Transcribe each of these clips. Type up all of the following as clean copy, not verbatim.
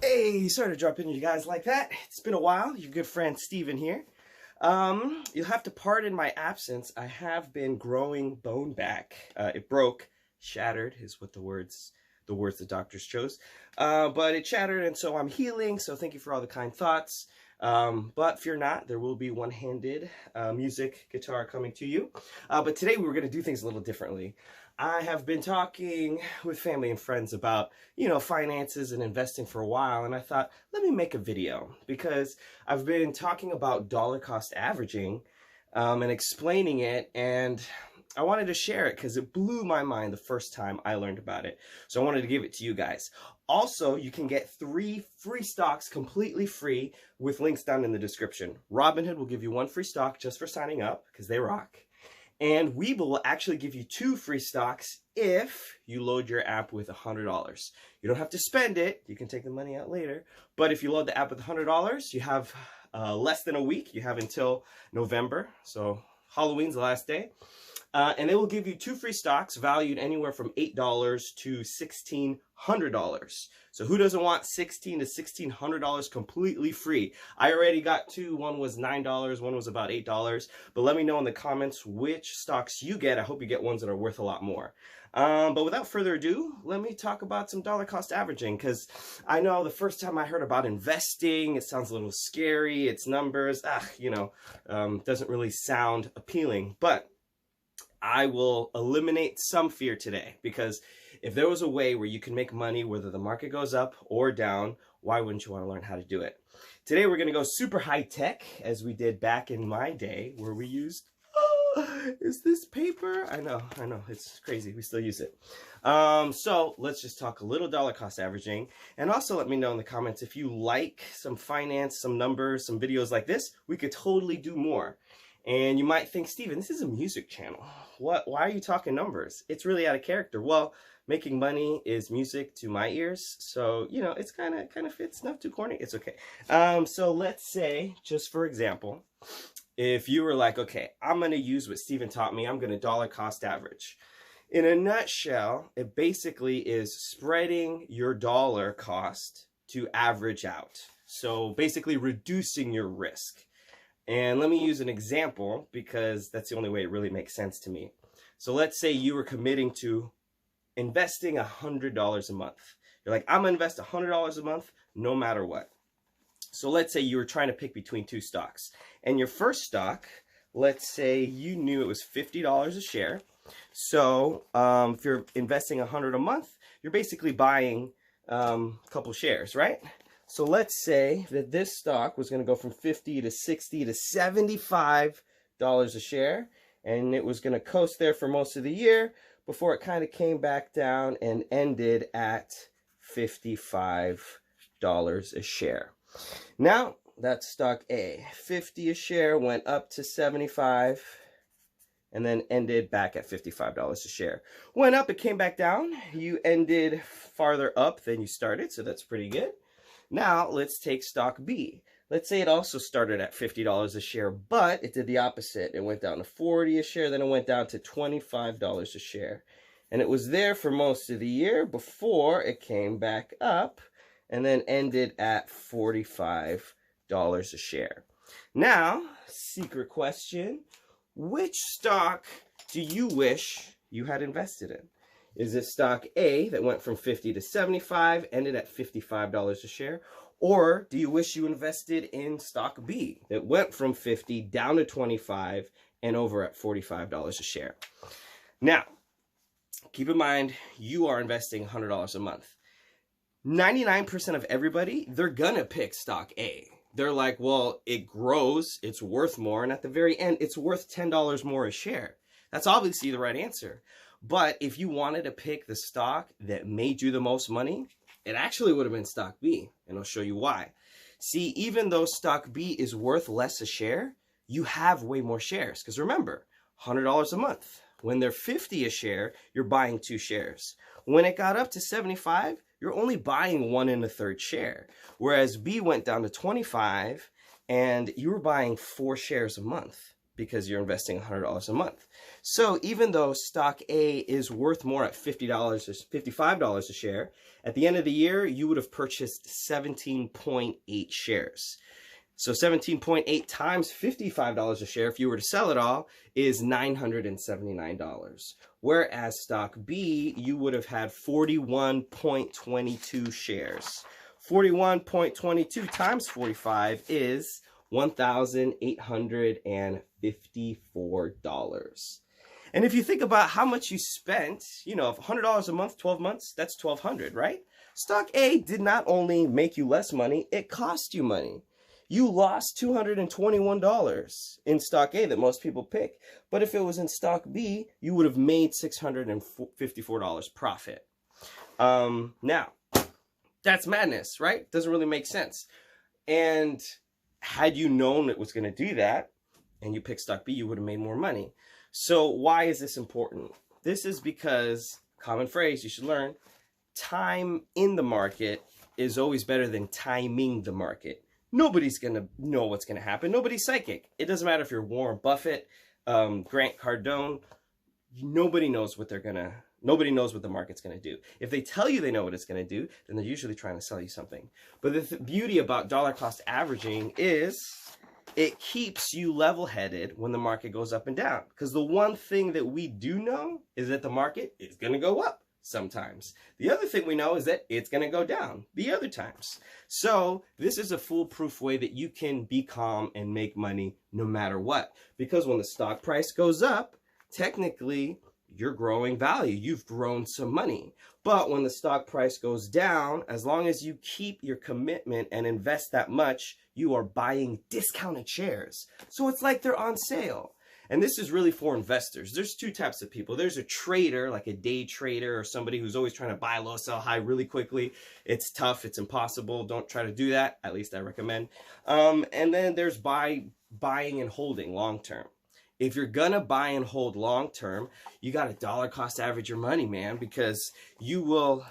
Hey, sorry to drop in you guys like that. It's been a while. Your good friend Steven here. You'll have to pardon my absence. I have been growing bone back. It broke, shattered is what the doctors chose. But it shattered, and so I'm healing. So thank you for all the kind thoughts. But fear not, there will be one-handed music guitar coming to you. But today we were going to do things a little differently. I have been talking with family and friends about, finances and investing for a while, and I thought, let me make a video because I've been talking about dollar cost averaging and explaining it, and I wanted to share it because it blew my mind the first time I learned about it. So I wanted to give it to you guys. Also, you can get 3 free stocks completely free with links down in the description. Robinhood will give you 1 free stock just for signing up because they rock. And Webull will actually give you 2 free stocks if you load your app with $100. You don't have to spend it. You can take the money out later. But if you load the app with $100, you have less than a week. You have until November. So Halloween's the last day. And they will give you 2 free stocks valued anywhere from $8 to $1,600. So who doesn't want $1,600 to $1,600 completely free? I already got 2. One was $9, one was about $8. But let me know in the comments which stocks you get. I hope you get ones that are worth a lot more. But without further ado, let me talk about some dollar cost averaging, because I know the first time I heard about investing, it sounds a little scary. It's numbers, doesn't really sound appealing. But I will eliminate some fear today, because if there was a way where you can make money whether the market goes up or down, why wouldn't you want to learn how to do it? Today we're going to go super high tech, as we did back in my day, where we used, is this paper? I know, it's crazy. We still use it. So let's just talk a little dollar cost averaging, and also let me know in the comments if you like some finance, some numbers, some videos like this. We could totally do more. And you might think, Steven, this is a music channel. Why are you talking numbers? It's really out of character. Well, making money is music to my ears. So, it's kind of fits. Not too corny. It's okay. So let's say, just for example, if you were like, okay, I'm going to use what Steven taught me. I'm going to dollar cost average. In a nutshell, it basically is spreading your dollar cost to average out. So basically reducing your risk. And let me use an example, because that's the only way it really makes sense to me. So let's say you were committing to investing $100 a month. You're like, I'm going to invest $100 a month no matter what. So let's say you were trying to pick between 2 stocks. And your first stock, let's say you knew it was $50 a share. So if you're investing $100 a month, you're basically buying a couple shares, right? So let's say that this stock was going to go from $50 to $60 to $75 a share, and it was going to coast there for most of the year before it kind of came back down and ended at $55 a share. Now, that's stock A. 50 a share, went up to 75, and then ended back at $55 a share. Went up, it came back down. You ended farther up than you started, so that's pretty good. Now, let's take stock B. Let's say it also started at $50 a share, but it did the opposite. It went down to $40 a share, then it went down to $25 a share. And it was there for most of the year before it came back up and then ended at $45 a share. Now, secret question, which stock do you wish you had invested in? Is it stock A that went from 50 to 75, ended at $55 a share? Or do you wish you invested in stock B that went from 50 down to 25 and over at $45 a share? Now, keep in mind, you are investing $100 a month. 99% of everybody, they're gonna pick stock A. They're like, well, it grows, it's worth more, and at the very end, it's worth $10 more a share. That's obviously the right answer. But if you wanted to pick the stock that made you the most money, it actually would have been stock B, and I'll show you why. See, even though stock B is worth less a share, you have way more shares. Because remember, $100 a month. When they're 50 a share, you're buying 2 shares. When it got up to 75, you're only buying 1 1/3 share. Whereas B went down to 25, and you were buying 4 shares a month. because you're investing $100 a month. So even though stock A is worth more at $50 or $55 a share, at the end of the year, you would have purchased 17.8 shares. So 17.8 times $55 a share, if you were to sell it all, is $979. Whereas stock B, you would have had 41.22 shares. 41.22 times 45 is $1,854. And if you think about how much you spent, you know, $100 a month, 12 months, that's $1,200, right? Stock A did not only make you less money, it cost you money. You lost $221 in stock A that most people pick. But if it was in stock B, you would have made $654 profit. Now, that's madness, right? Doesn't really make sense. And had you known it was going to do that, and you picked stock B, you would have made more money. So why is this important? This is because, common phrase you should learn, time in the market is always better than timing the market. Nobody's going to know what's going to happen. Nobody's psychic. It doesn't matter if you're Warren Buffett, Grant Cardone. Nobody knows what nobody knows what the market's going to do. If they tell you they know what it's going to do, then they're usually trying to sell you something. But the beauty about dollar cost averaging is it keeps you level-headed when the market goes up and down. Because the one thing that we do know is that the market is going to go up sometimes. The other thing we know is that it's going to go down the other times. So this is a foolproof way that you can be calm and make money no matter what. Because when the stock price goes up, technically you're growing value. You've grown some money. But when the stock price goes down, as long as you keep your commitment and invest that much, you are buying discounted shares. So it's like they're on sale. And this is really for investors. There's two types of people. There's a trader, like a day trader, or somebody who's always trying to buy low, sell high really quickly. It's tough. It's impossible. Don't try to do that. At least I recommend. And then there's buying and holding long term. If you're going to buy and hold long term, you got to dollar cost average your money, man, because you will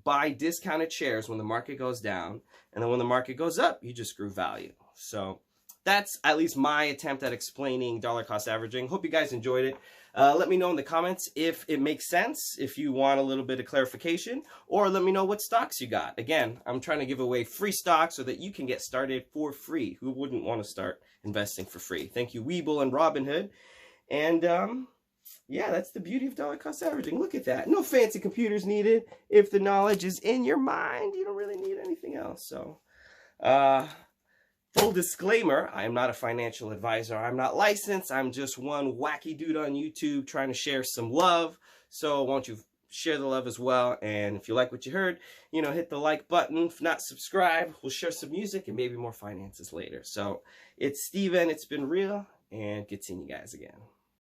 buy discounted shares when the market goes down. And then when the market goes up, you just grew value. So that's at least my attempt at explaining dollar cost averaging. Hope you guys enjoyed it. Let me know in the comments if it makes sense, if you want a little bit of clarification, or let me know what stocks you got. Again, I'm trying to give away free stocks so that you can get started for free. Who wouldn't want to start investing for free? Thank you, Webull and Robinhood. And yeah, that's the beauty of dollar cost averaging. Look at that. No fancy computers needed. If the knowledge is in your mind, you don't really need anything else. So, full disclaimer, I am not a financial advisor. I'm not licensed. I'm just one wacky dude on YouTube trying to share some love. So won't you share the love as well? And if you like what you heard, you know, hit the like button. If not, subscribe. We'll share some music and maybe more finances later. So it's Steven. It's been real, and good seeing you guys again.